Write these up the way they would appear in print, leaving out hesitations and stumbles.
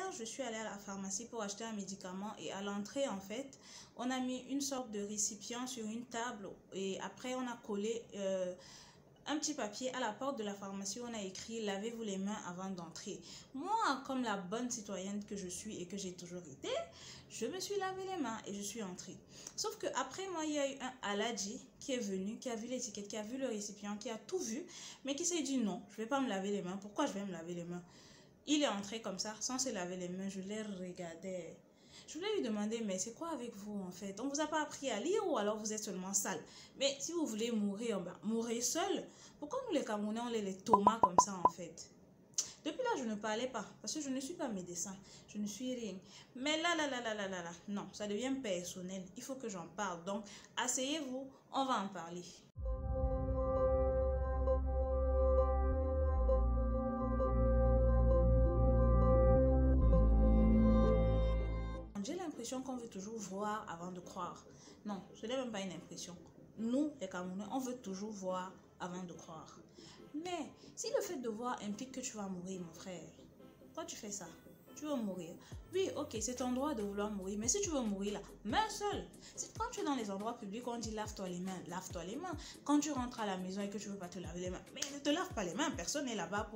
hier, je suis allée à la pharmacie pour acheter un médicament et à l'entrée, en fait, on a mis une sorte de récipient sur une table et après, on a collé un petit papier à la porte de la pharmacie où on a écrit « Lavez-vous les mains avant d'entrer ». Moi, comme la bonne citoyenne que je suis et que j'ai toujours été, je me suis lavé les mains et je suis entrée. Sauf que après moi, il y a eu un Aladji qui est venu, qui a vu l'étiquette, qui a vu le récipient, qui a tout vu, mais qui s'est dit « Non, je ne vais pas me laver les mains. Pourquoi je vais me laver les mains ?» Il est entré comme ça, sans se laver les mains. Je les regardais. Je voulais lui demander, mais c'est quoi avec vous en fait? On vous a pas appris à lire ou alors vous êtes seulement sale? Mais si vous voulez mourir, ben, mourrez seul. Pourquoi nous les Camerounais, on les tomas comme ça en fait? Depuis là, je ne parlais pas parce que je ne suis pas médecin. Je ne suis rien. Mais là, non, ça devient personnel. Il faut que j'en parle. Donc, asseyez-vous, on va en parler. J'ai l'impression qu'on veut toujours voir avant de croire. Non, ce n'est même pas une impression. Nous, les Camerounais, on veut toujours voir avant de croire. Mais si le fait de voir implique que tu vas mourir, mon frère, pourquoi tu fais ça? Tu veux mourir. Oui, ok, c'est ton droit de vouloir mourir. Mais si tu veux mourir là, meurs seul. Quand tu es dans les endroits publics, on dit lave-toi les mains. Lave-toi les mains. Quand tu rentres à la maison et que tu ne veux pas te laver les mains, mais ne te lave pas les mains. Personne n'est là-bas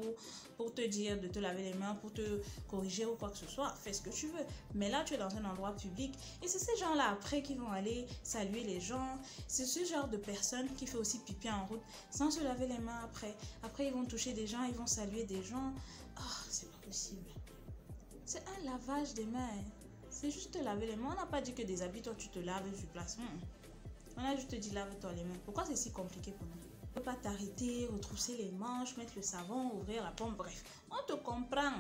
pour te dire de te laver les mains, pour te corriger ou quoi que ce soit. Fais ce que tu veux. Mais là, tu es dans un endroit public. Et c'est ces gens-là après qui vont aller saluer les gens. C'est ce genre de personnes qui fait aussi pipi en route sans se laver les mains après. Après, ils vont toucher des gens, ils vont saluer des gens. Ah, c'est pas possible. C'est un lavage des mains. C'est juste te laver les mains. On n'a pas dit que des habits, toi, tu te laves sur place. On a juste dit lave-toi les mains. Pourquoi c'est si compliqué pour nous? Tu ne peux pas t'arrêter, retrousser les manches, mettre le savon, ouvrir la pompe. Bref, on te comprend.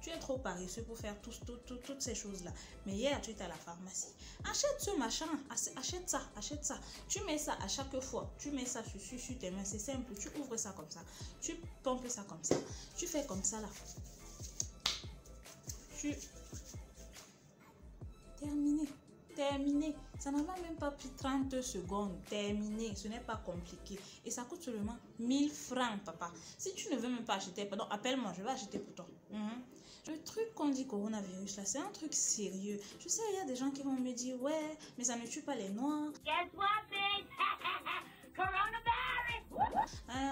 Tu es trop paresseux pour faire toutes ces choses-là. Mais hier, tu étais à la pharmacie. Achète ce machin. Achète ça. Tu mets ça à chaque fois. Tu mets ça sur tes mains. C'est simple. Tu ouvres ça comme ça. Tu pompes ça comme ça. Tu fais comme ça là. Terminé. Ça n'a même pas pris 30 secondes. Terminé. Ce n'est pas compliqué. Et ça coûte seulement 1000 francs, papa. Si tu ne veux même pas acheter, pardon, appelle-moi, je vais acheter pour toi. Le truc qu'on dit coronavirus, là, c'est un truc sérieux. Je sais, il y a des gens qui vont me dire, ouais, mais ça ne tue pas les Noirs. Guess what, bitch? Coronavirus!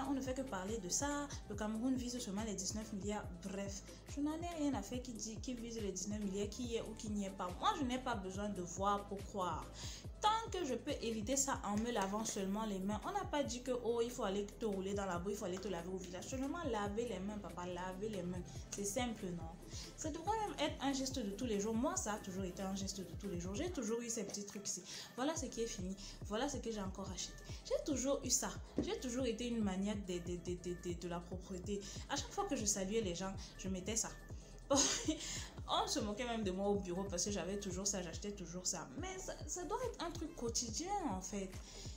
On ne fait que parler de ça. Le Cameroun vise seulement les 19 milliards. Bref, je n'en ai rien à faire qui vise les 19 milliards, qui y est ou qui n'y est pas. Moi, je n'ai pas besoin de voir pour croire. Tant que je peux éviter ça en me lavant seulement les mains. On n'a pas dit que, oh, il faut aller te rouler dans la boue, il faut aller te laver au village. Seulement laver les mains, papa, laver les mains. C'est simple, non? Ça devrait même être un geste de tous les jours. Moi, ça a toujours été un geste de tous les jours. J'ai toujours eu ces petits trucs-ci. Voilà ce qui est fini. Voilà ce que j'ai encore acheté. J'ai toujours eu ça. J'ai toujours été une maniaque de la propreté. À chaque fois que je saluais les gens, je mettais ça. On se moquait même de moi au bureau parce que j'avais toujours ça, j'achetais toujours ça. Mais ça doit être un truc quotidien en fait.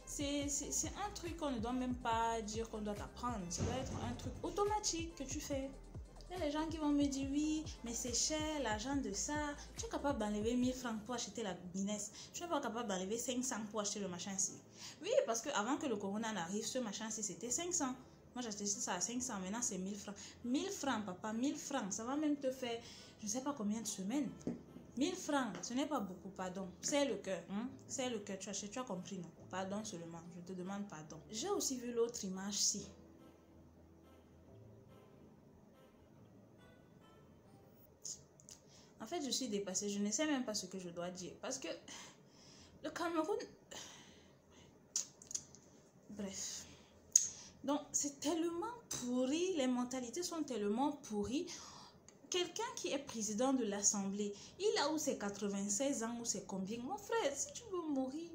C'est un truc qu'on ne doit même pas dire qu'on doit apprendre. Ça doit être un truc automatique que tu fais. Il y a les gens qui vont me dire oui, mais c'est cher, l'argent de ça. Tu es capable d'enlever 1000 francs pour acheter la binesse. Tu n'es pas capable d'enlever 500 pour acheter le machin-ci. Oui, parce qu'avant que le corona n'arrive, ce machin-ci, c'était 500. Moi, j'achetais ça à 500, maintenant c'est 1000 francs. 1000 francs, papa, 1000 francs. Ça va même te faire, je ne sais pas combien de semaines. 1000 francs, ce n'est pas beaucoup, pardon. C'est le cœur, c'est le cœur. Tu as compris, non? Pardon seulement, je te demande pardon. J'ai aussi vu l'autre image-ci. En fait, je suis dépassée. Je ne sais même pas ce que je dois dire. Parce que le Cameroun... Bref. Donc, c'est tellement pourri. Les mentalités sont tellement pourries. Quelqu'un qui est président de l'Assemblée, il a ou ses 96 ans ou c'est combien? Mon frère, si tu veux mourir,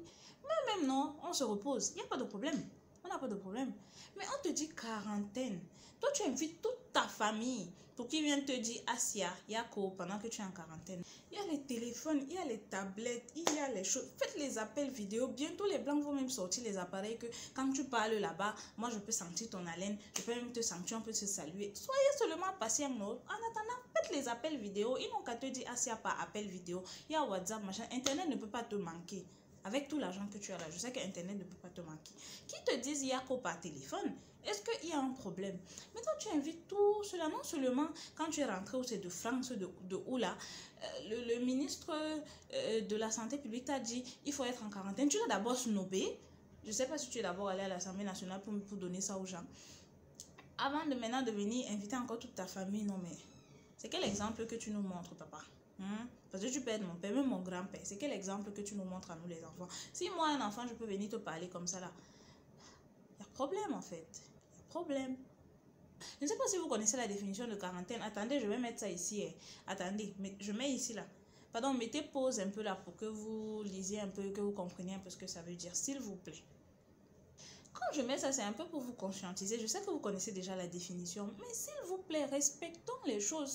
même non, on se repose. Il n'y a pas de problème. On n'a pas de problème. Mais on te dit quarantaine. Toi, tu invites toute ta famille pour qu'ils viennent te dire Asia, Yako, pendant que tu es en quarantaine. Il y a les téléphones, il y a les tablettes, il y a les choses. Faites les appels vidéo. Bientôt, les Blancs vont même sortir les appareils que quand tu parles là-bas, moi, je peux sentir ton haleine. Je peux même te sentir, on peut se saluer. Soyez seulement patient, non? En attendant, faites les appels vidéo. Ils n'ont qu'à te dire Asia par appel vidéo. Il y a WhatsApp, machin. Internet ne peut pas te manquer. avec tout l'argent que tu as là, je sais que Internet ne peut pas te manquer, qui te disent il y a qu'au par téléphone, est-ce qu'il y a un problème? Maintenant, tu invites tout cela, non seulement quand tu es rentré, ou c'est de France, de où là, le ministre de la Santé publique t'a dit il faut être en quarantaine. Tu l'as d'abord snobé. Je ne sais pas si tu es d'abord allé à l'Assemblée nationale pour donner ça aux gens. Avant de maintenant de venir inviter encore toute ta famille, non mais c'est quel exemple que tu nous montres, papa? Parce que tu peux être mon père, même mon grand-père. C'est quel exemple que tu nous montres à nous les enfants? Si moi, un enfant, je peux venir te parler comme ça là, il y a problème en fait. Il y a problème. Je ne sais pas si vous connaissez la définition de quarantaine. Attendez, je vais mettre ça ici. Attendez, mais je mets ici là. Pardon, mettez pause un peu là pour que vous lisiez un peu, que vous compreniez un peu ce que ça veut dire, s'il vous plaît. Quand je mets ça, c'est un peu pour vous conscientiser. Je sais que vous connaissez déjà la définition, mais s'il vous plaît, respectons les choses.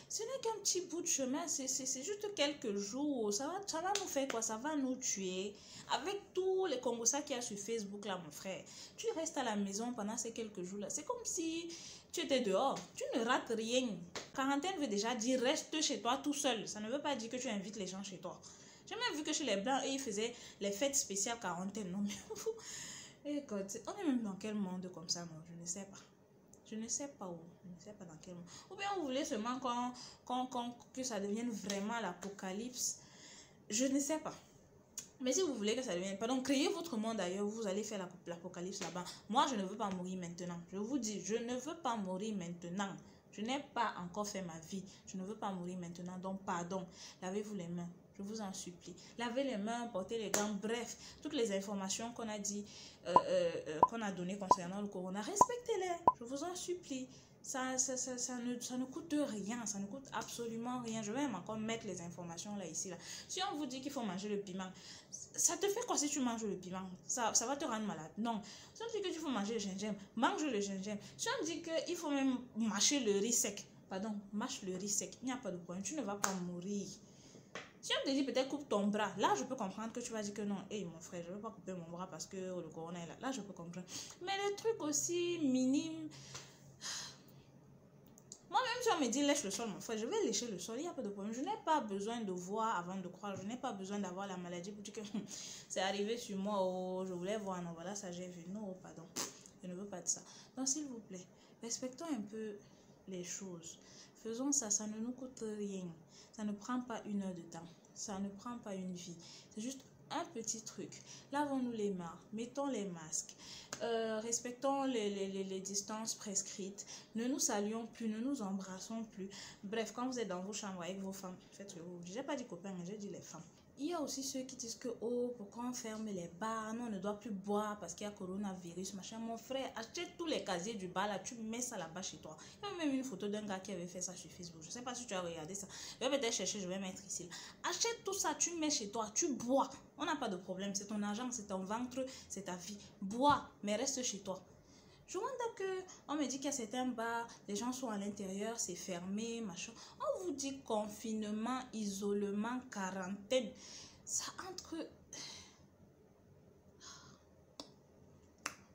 Ce n'est qu'un petit bout de chemin, c'est juste quelques jours. Ça va nous faire quoi? Ça va nous tuer. Avec tous les Congossas qu'il y a sur Facebook là, mon frère, tu restes à la maison pendant ces quelques jours là. C'est comme si tu étais dehors. Tu ne rates rien. Quarantaine veut déjà dire reste chez toi tout seul. Ça ne veut pas dire que tu invites les gens chez toi. J'ai même vu que chez les Blancs, ils faisaient les fêtes spéciales quarantaine. Non, mais vous... Écoute, on est même dans quel monde comme ça, non? Je ne sais pas. Je ne sais pas où. Je ne sais pas dans quel monde. Ou bien vous voulez seulement que ça devienne vraiment l'apocalypse. Je ne sais pas. Mais si vous voulez que ça devienne... Pardon, créez votre monde ailleurs. Vous allez faire l'apocalypse là-bas. Moi, je ne veux pas mourir maintenant. Je vous dis, je ne veux pas mourir maintenant. Je n'ai pas encore fait ma vie. Je ne veux pas mourir maintenant. Donc, pardon. Lavez-vous les mains. Je vous en supplie. Lavez les mains, portez les gants. Bref, toutes les informations qu'on a dit, qu'on a données concernant le corona, respectez-les. Je vous en supplie. Ça ne coûte rien. Ça ne coûte absolument rien. Je vais même encore mettre les informations là, ici, là. Si on vous dit qu'il faut manger le piment, ça te fait quoi si tu manges le piment? Ça va te rendre malade? Non. Si on dit qu'il faut manger le gingembre, mange le gingembre. Si on dit qu'il faut même mâcher le riz sec, pardon, mâche le riz sec, il n'y a pas de problème. Tu ne vas pas mourir. Si on te dit peut-être coupe ton bras, là je peux comprendre que tu vas dire que non, hey, mon frère, je ne veux pas couper mon bras parce que le corona est là. Là je peux comprendre. Mais les trucs aussi minimes, moi-même si on me dit lèche le sol, mon frère, je vais lécher le sol, il n'y a pas de problème. Je n'ai pas besoin de voir avant de croire. Je n'ai pas besoin d'avoir la maladie pour dire que c'est arrivé sur moi, oh, je voulais voir, non, voilà, ça j'ai vu. Non, pardon, je ne veux pas de ça. Donc s'il vous plaît, respectons un peu les choses. Faisons ça, ça ne nous coûte rien. Ça ne prend pas 1 heure de temps. Ça ne prend pas une vie. C'est juste un petit truc. Lavons-nous les mains. Mettons les masques. Respectons les distances prescrites. Ne nous saluons plus. Ne nous embrassons plus. Bref, quand vous êtes dans vos chambres avec vos femmes, faites-le. Je n'ai pas dit copains, mais j'ai dit les femmes. Il y a aussi ceux qui disent que, oh, pourquoi on ferme les bars? Non, on ne doit plus boire parce qu'il y a coronavirus, machin. Mon frère, achète tous les casiers du bar là, tu mets ça là-bas chez toi. Il y a même une photo d'un gars qui avait fait ça sur Facebook. Je ne sais pas si tu as regardé ça. Je vais peut-être chercher, je vais mettre ici. Là. Achète tout ça, tu mets chez toi, tu bois. On n'a pas de problème. C'est ton argent, c'est ton ventre, c'est ta vie. Bois, mais reste chez toi. Je vois qu'on me dit qu'il y a certains bars, les gens sont à l'intérieur, c'est fermé, machin. On vous dit confinement, isolement, quarantaine. Ça entre...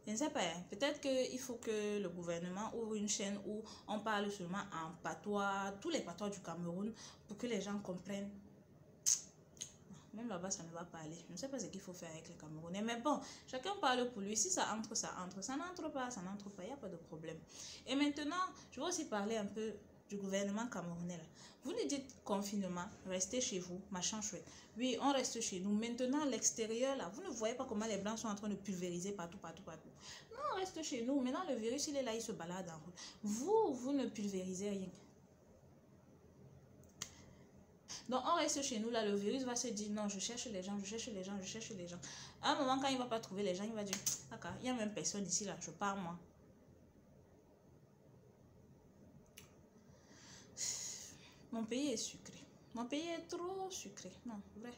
Je ne sais pas, peut-être qu'il faut que le gouvernement ouvre une chaîne où on parle seulement en patois, tous les patois du Cameroun, pour que les gens comprennent. Même là-bas, ça ne va pas aller. Je ne sais pas ce qu'il faut faire avec les Camerounais. Mais bon, chacun parle pour lui. Si ça entre, ça entre. Ça n'entre pas, ça n'entre pas. Il n'y a pas de problème. Et maintenant, je vais aussi parler un peu du gouvernement camerounais. Là. Vous nous dites confinement, restez chez vous, machin chouette. Oui, on reste chez nous. Maintenant, l'extérieur, là, vous ne voyez pas comment les Blancs sont en train de pulvériser partout. Non, on reste chez nous. Maintenant, le virus, il est là, il se balade en route. Vous ne pulvérisez rien. Donc, on reste chez nous, là, le virus va se dire, non, je cherche les gens. À un moment, quand il ne va pas trouver les gens, il va dire, d'accord, il n'y a même personne ici, là, je pars, moi. Mon pays est sucré. Mon pays est trop sucré. Non, vrai.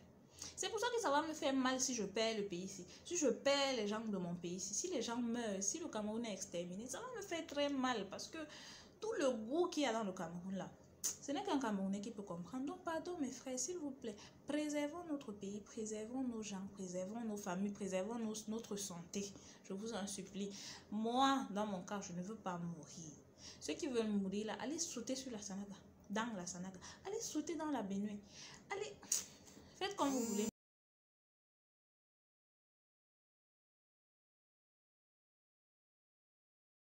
C'est pour ça que ça va me faire mal si je perds le pays ici. Si je perds les gens de mon pays ici. Si les gens meurent, si le Cameroun est exterminé, ça va me faire très mal. Parce que tout le goût qu'il y a dans le Cameroun, là, ce n'est qu'un Camerounais qui peut comprendre. Donc, pardon, mes frères, s'il vous plaît, préservons notre pays, préservons nos gens, préservons nos familles, préservons notre santé. Je vous en supplie. Moi, dans mon cas, je ne veux pas mourir. Ceux qui veulent mourir, là, allez sauter sur la Sanaga. Dans la Sanaga. Allez sauter dans la baignoire. Allez, faites comme vous voulez.